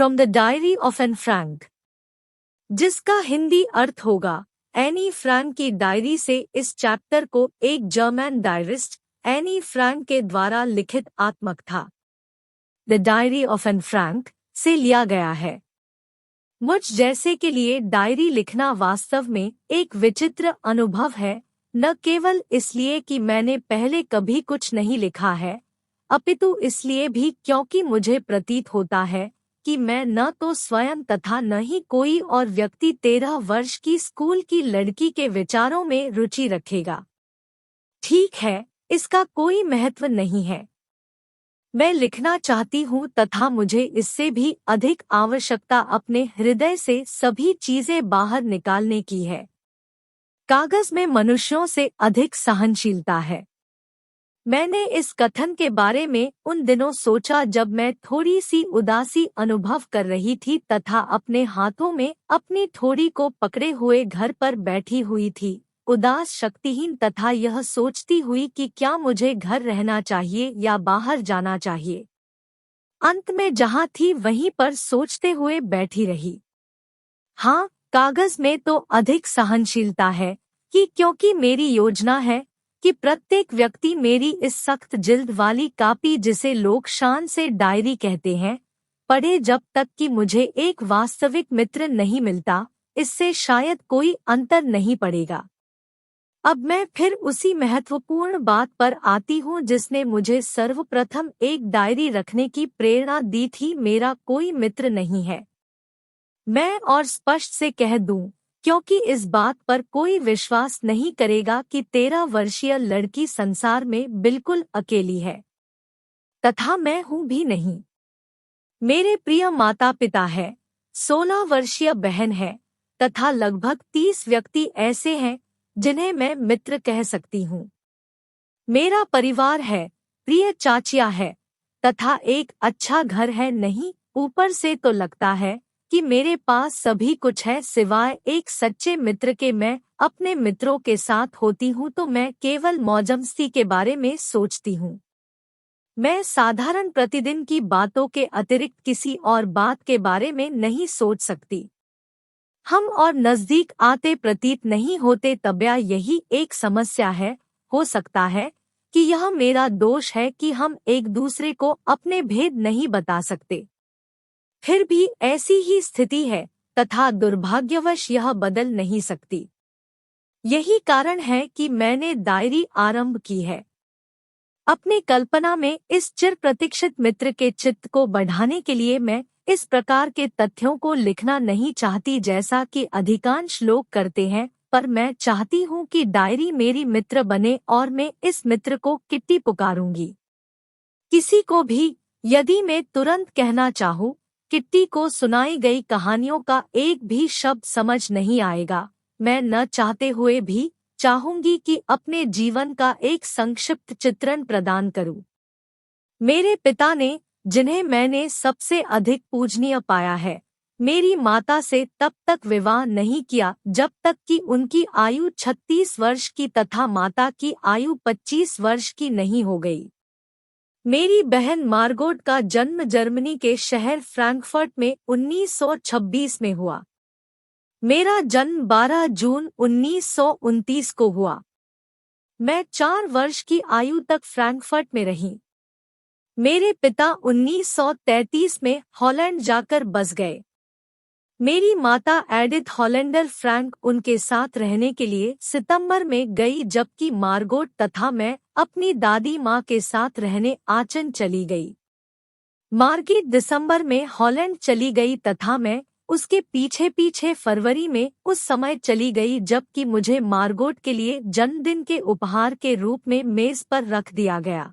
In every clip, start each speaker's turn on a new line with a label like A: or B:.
A: From the diary of Anne Frank, जिसका हिंदी अर्थ होगा Anne Frank की डायरी से। इस चैप्टर को एक जर्मन डायरिस्ट एनी फ्रैंक के द्वारा लिखित आत्मकथा the diary of Anne Frank से लिया गया है। मुझ जैसे के लिए डायरी लिखना वास्तव में एक विचित्र अनुभव है, न केवल इसलिए कि मैंने पहले कभी कुछ नहीं लिखा है, अपितु इसलिए भी क्योंकि मुझे प्रतीत होता है कि मैं न तो स्वयं तथा न ही कोई और व्यक्ति 13 वर्ष की स्कूल की लड़की के विचारों में रुचि रखेगा। ठीक है, इसका कोई महत्व नहीं है। मैं लिखना चाहती हूँ तथा मुझे इससे भी अधिक आवश्यकता अपने हृदय से सभी चीजें बाहर निकालने की है। कागज में मनुष्यों से अधिक सहनशीलता है। मैंने इस कथन के बारे में उन दिनों सोचा जब मैं थोड़ी सी उदासी अनुभव कर रही थी तथा अपने हाथों में अपनी ठोड़ी को पकड़े हुए घर पर बैठी हुई थी, उदास, शक्तिहीन तथा यह सोचती हुई कि क्या मुझे घर रहना चाहिए या बाहर जाना चाहिए। अंत में जहाँ थी वहीं पर सोचते हुए बैठी रही। हाँ, कागज में तो अधिक सहनशीलता है कि क्योंकि मेरी योजना है कि प्रत्येक व्यक्ति मेरी इस सख्त जिल्द वाली कापी, जिसे लोग शान से डायरी कहते हैं, पढ़े जब तक कि मुझे एक वास्तविक मित्र नहीं मिलता। इससे शायद कोई अंतर नहीं पड़ेगा। अब मैं फिर उसी महत्वपूर्ण बात पर आती हूँ जिसने मुझे सर्वप्रथम एक डायरी रखने की प्रेरणा दी थी। मेरा कोई मित्र नहीं है। मैं और स्पष्ट से कह दूं, क्योंकि इस बात पर कोई विश्वास नहीं करेगा कि 13 वर्षीय लड़की संसार में बिल्कुल अकेली है, तथा मैं हूँ भी नहीं। मेरे प्रिय माता पिता है, 16 वर्षीय बहन है तथा लगभग 30 व्यक्ति ऐसे हैं जिन्हें मैं मित्र कह सकती हूँ। मेरा परिवार है, प्रिय चाचिया है तथा एक अच्छा घर है। नहीं, ऊपर से तो लगता है कि मेरे पास सभी कुछ है सिवाय एक सच्चे मित्र के। मैं अपने मित्रों के साथ होती हूँ तो मैं केवल मौजमस्ती के बारे में सोचती हूँ। मैं साधारण प्रतिदिन की बातों के अतिरिक्त किसी और बात के बारे में नहीं सोच सकती। हम और नजदीक आते प्रतीत नहीं होते, तब्या यही एक समस्या है। हो सकता है कि यह मेरा दोष है कि हम एक दूसरे को अपने भेद नहीं बता सकते। फिर भी ऐसी ही स्थिति है तथा दुर्भाग्यवश यह बदल नहीं सकती। यही कारण है कि मैंने डायरी आरंभ की है। अपनी कल्पना में इस चिर प्रतीक्षित मित्र के चित्त को बढ़ाने के लिए मैं इस प्रकार के तथ्यों को लिखना नहीं चाहती जैसा कि अधिकांश लोग करते हैं, पर मैं चाहती हूँ कि डायरी मेरी मित्र बने और मैं इस मित्र को किट्टी पुकारूंगी। किसी को भी यदि मैं तुरंत कहना चाहूँ, किट्टी को सुनाई गई कहानियों का एक भी शब्द समझ नहीं आएगा। मैं न चाहते हुए भी चाहूंगी कि अपने जीवन का एक संक्षिप्त चित्रण प्रदान करूं। मेरे पिता ने, जिन्हें मैंने सबसे अधिक पूजनीय पाया है, मेरी माता से तब तक विवाह नहीं किया जब तक कि उनकी आयु 36 वर्ष की तथा माता की आयु 25 वर्ष की नहीं हो गई। मेरी बहन मार्गोट का जन्म जर्मनी के शहर फ्रैंकफर्ट में 1926 में हुआ। मेरा जन्म 12 जून 1929 को हुआ। मैं 4 वर्ष की आयु तक फ्रैंकफर्ट में रही। मेरे पिता 1933 में हॉलैंड जाकर बस गए। मेरी माता एडिथ हॉलैंडर फ्रैंक उनके साथ रहने के लिए सितंबर में गई, जबकि मार्गोट तथा मैं अपनी दादी माँ के साथ रहने आचन चली गई। मार्गीट दिसंबर में हॉलैंड चली गई तथा मैं उसके पीछे पीछे फरवरी में उस समय चली गई जबकि मुझे मार्गोट के लिए जन्मदिन के उपहार के रूप में मेज पर रख दिया गया।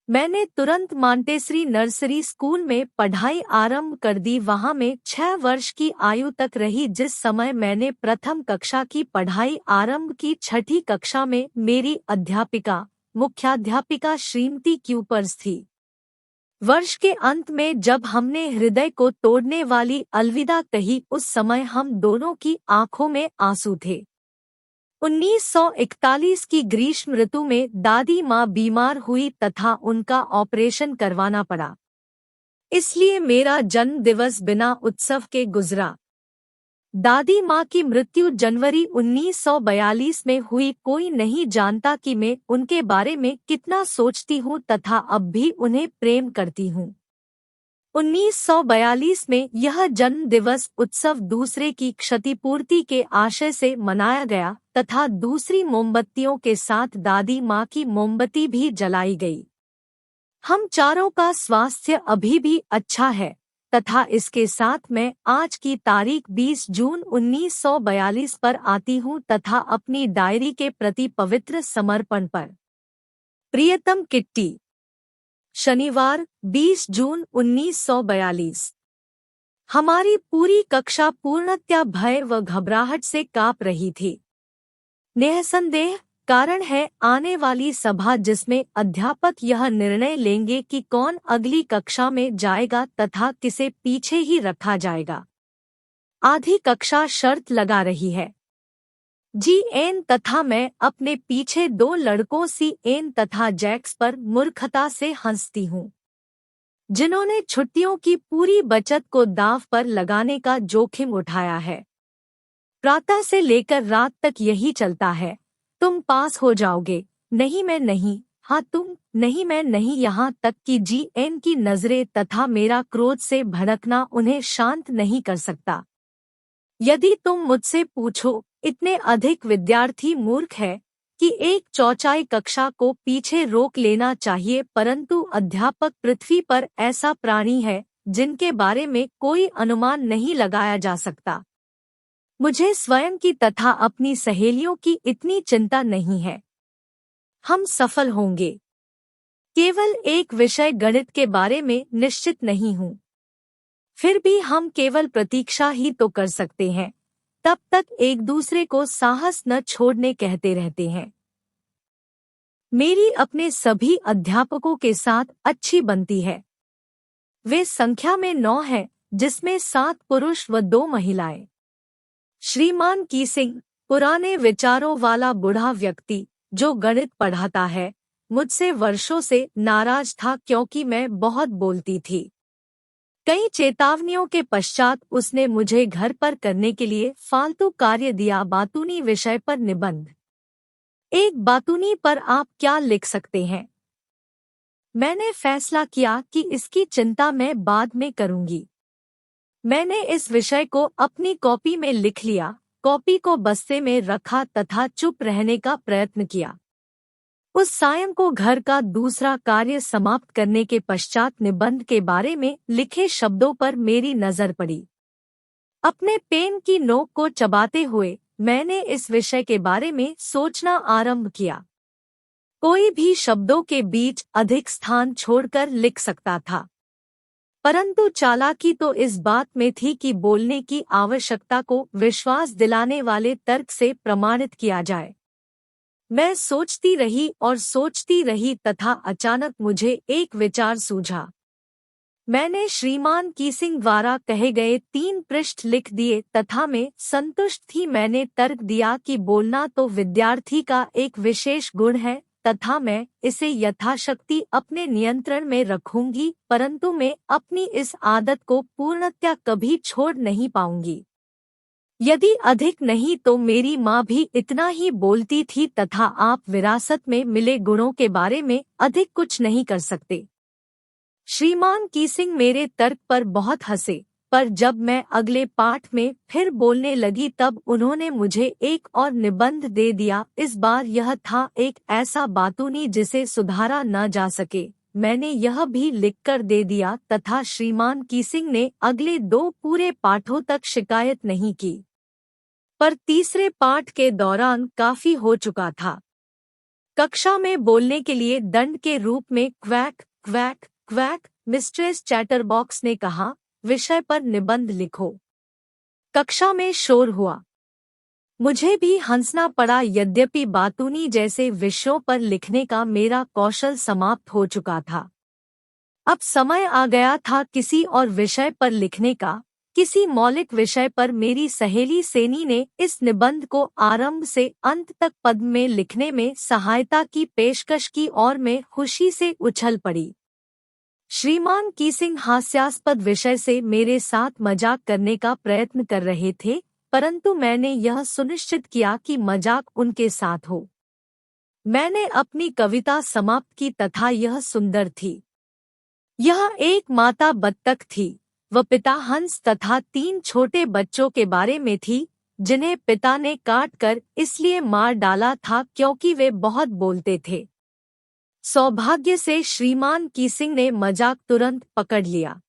A: मैंने तुरंत मॉन्टेसरी नर्सरी स्कूल में पढ़ाई आरंभ कर दी। वहां मैं 6 वर्ष की आयु तक रही। जिस समय मैंने प्रथम कक्षा की पढ़ाई आरंभ की, 6ठी कक्षा में मेरी अध्यापिका, मुख्याध्यापिका श्रीमती क्यूपर्स थी। वर्ष के अंत में जब हमने हृदय को तोड़ने वाली अलविदा कही, उस समय हम दोनों की आंखों में आंसू थे। 1941 की ग्रीष्म ऋतु में दादी माँ बीमार हुई तथा उनका ऑपरेशन करवाना पड़ा। इसलिए मेरा जन्म दिवस बिना उत्सव के गुजरा। दादी माँ की मृत्यु जनवरी 1942 में हुई। कोई नहीं जानता कि मैं उनके बारे में कितना सोचती हूँ तथा अब भी उन्हें प्रेम करती हूँ। 1942 में यह जन्म दिवस उत्सव दूसरे की क्षतिपूर्ति के आशय से मनाया गया तथा दूसरी मोमबत्तियों के साथ दादी माँ की मोमबत्ती भी जलाई गई। हम चारों का स्वास्थ्य अभी भी अच्छा है तथा इसके साथ मैं आज की तारीख 20 जून 1942 पर आती हूँ तथा अपनी डायरी के प्रति पवित्र समर्पण पर। प्रियतम किट्टी, शनिवार 20 जून 1942। हमारी पूरी कक्षा पूर्णतया भय व घबराहट से कांप रही थी। निःसंदेह कारण है आने वाली सभा जिसमें अध्यापक यह निर्णय लेंगे कि कौन अगली कक्षा में जाएगा तथा किसे पीछे ही रखा जाएगा। आधी कक्षा शर्त लगा रही है। जी.एन तथा मैं अपने पीछे दो लड़कों सी.एन तथा जैक्स पर मूर्खता से हंसती हूँ, जिन्होंने छुट्टियों की पूरी बचत को दांव पर लगाने का जोखिम उठाया है। प्रातः से लेकर रात तक यही चलता है, तुम पास हो जाओगे, नहीं मैं नहीं, हाँ तुम, नहीं मैं नहीं, यहाँ तक कि जी.एन की नजरें तथा मेरा क्रोध से भड़कना उन्हें शांत नहीं कर सकता। यदि तुम मुझसे पूछो, इतने अधिक विद्यार्थी मूर्ख है कि एक चौथाई कक्षा को पीछे रोक लेना चाहिए, परंतु अध्यापक पृथ्वी पर ऐसा प्राणी है जिनके बारे में कोई अनुमान नहीं लगाया जा सकता। मुझे स्वयं की तथा अपनी सहेलियों की इतनी चिंता नहीं है। हम सफल होंगे। केवल एक विषय गणित के बारे में निश्चित नहीं हूँ। फिर भी हम केवल प्रतीक्षा ही तो कर सकते हैं। तब तक एक दूसरे को साहस न छोड़ने कहते रहते हैं। मेरी अपने सभी अध्यापकों के साथ अच्छी बनती है। वे संख्या में 9 हैं, जिसमें 7 पुरुष व 2 महिलाएं। श्रीमान कीसिंग, पुराने विचारों वाला बूढ़ा व्यक्ति जो गणित पढ़ाता है, मुझसे वर्षों से नाराज था क्योंकि मैं बहुत बोलती थी। कई चेतावनियों के पश्चात उसने मुझे घर पर करने के लिए फालतू कार्य दिया। बातूनी विषय पर निबंध। एक बातूनी पर आप क्या लिख सकते हैं? मैंने फैसला किया कि इसकी चिंता मैं बाद में करूंगी। मैंने इस विषय को अपनी कॉपी में लिख लिया, कॉपी को बस्ते में रखा तथा चुप रहने का प्रयत्न किया। उस सायं को घर का दूसरा कार्य समाप्त करने के पश्चात निबंध के बारे में लिखे शब्दों पर मेरी नजर पड़ी। अपने पेन की नोक को चबाते हुए मैंने इस विषय के बारे में सोचना आरंभ किया। कोई भी शब्दों के बीच अधिक स्थान छोड़कर लिख सकता था, परंतु चालाकी तो इस बात में थी कि बोलने की आवश्यकता को विश्वास दिलाने वाले तर्क से प्रमाणित किया जाए। मैं सोचती रही और सोचती रही तथा अचानक मुझे एक विचार सूझा। मैंने श्रीमान कीसिंग द्वारा कहे गए 3 पृष्ठ लिख दिए तथा मैं संतुष्ट थी। मैंने तर्क दिया कि बोलना तो विद्यार्थी का एक विशेष गुण है तथा मैं इसे यथाशक्ति अपने नियंत्रण में रखूंगी, परंतु मैं अपनी इस आदत को पूर्णतया कभी छोड़ नहीं पाऊंगी। यदि अधिक नहीं तो मेरी माँ भी इतना ही बोलती थी तथा आप विरासत में मिले गुणों के बारे में अधिक कुछ नहीं कर सकते। श्रीमान कीसिंग मेरे तर्क पर बहुत हंसे, पर जब मैं अगले पाठ में फिर बोलने लगी तब उन्होंने मुझे एक और निबंध दे दिया। इस बार यह था एक ऐसा बातूनी जिसे सुधारा न जा सके। मैंने यह भी लिखकर दे दिया तथा श्रीमान कीसिंग ने अगले 2 पूरे पाठों तक शिकायत नहीं की, पर तीसरे पाठ के दौरान काफी हो चुका था। कक्षा में बोलने के लिए दंड के रूप में quack quack quack mistress chatterbox ने कहा, विषय पर निबंध लिखो। कक्षा में शोर हुआ। मुझे भी हंसना पड़ा, यद्यपि बातूनी जैसे विषयों पर लिखने का मेरा कौशल समाप्त हो चुका था। अब समय आ गया था किसी और विषय पर लिखने का। किसी मौलिक विषय पर मेरी सहेली सेनी ने इस निबंध को आरंभ से अंत तक पद में लिखने में सहायता की पेशकश की और मैं खुशी से उछल पड़ी। श्रीमान कीसिंग हास्यास्पद विषय से मेरे साथ मजाक करने का प्रयत्न कर रहे थे, परंतु मैंने यह सुनिश्चित किया कि मजाक उनके साथ हो। मैंने अपनी कविता समाप्त की तथा यह सुंदर थी। यह एक माता बत्तख थी, व पिता हंस तथा 3 छोटे बच्चों के बारे में थी, जिन्हें पिता ने काट कर इसलिए मार डाला था क्योंकि वे बहुत बोलते थे। सौभाग्य से श्रीमान कीसिंग ने मजाक तुरंत पकड़ लिया।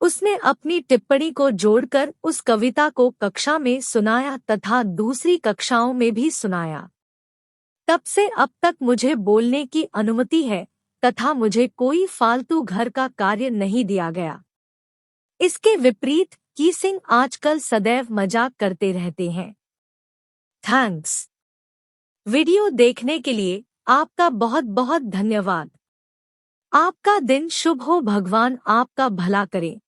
A: उसने अपनी टिप्पणी को जोड़कर उस कविता को कक्षा में सुनाया तथा दूसरी कक्षाओं में भी सुनाया। तब से अब तक मुझे बोलने की अनुमति है तथा मुझे कोई फालतू घर का कार्य नहीं दिया गया। इसके विपरीत कीसिंग आजकल सदैव मजाक करते रहते हैं। थैंक्स। वीडियो देखने के लिए आपका बहुत बहुत धन्यवाद। आपका दिन शुभ हो, भगवान आपका भला करे।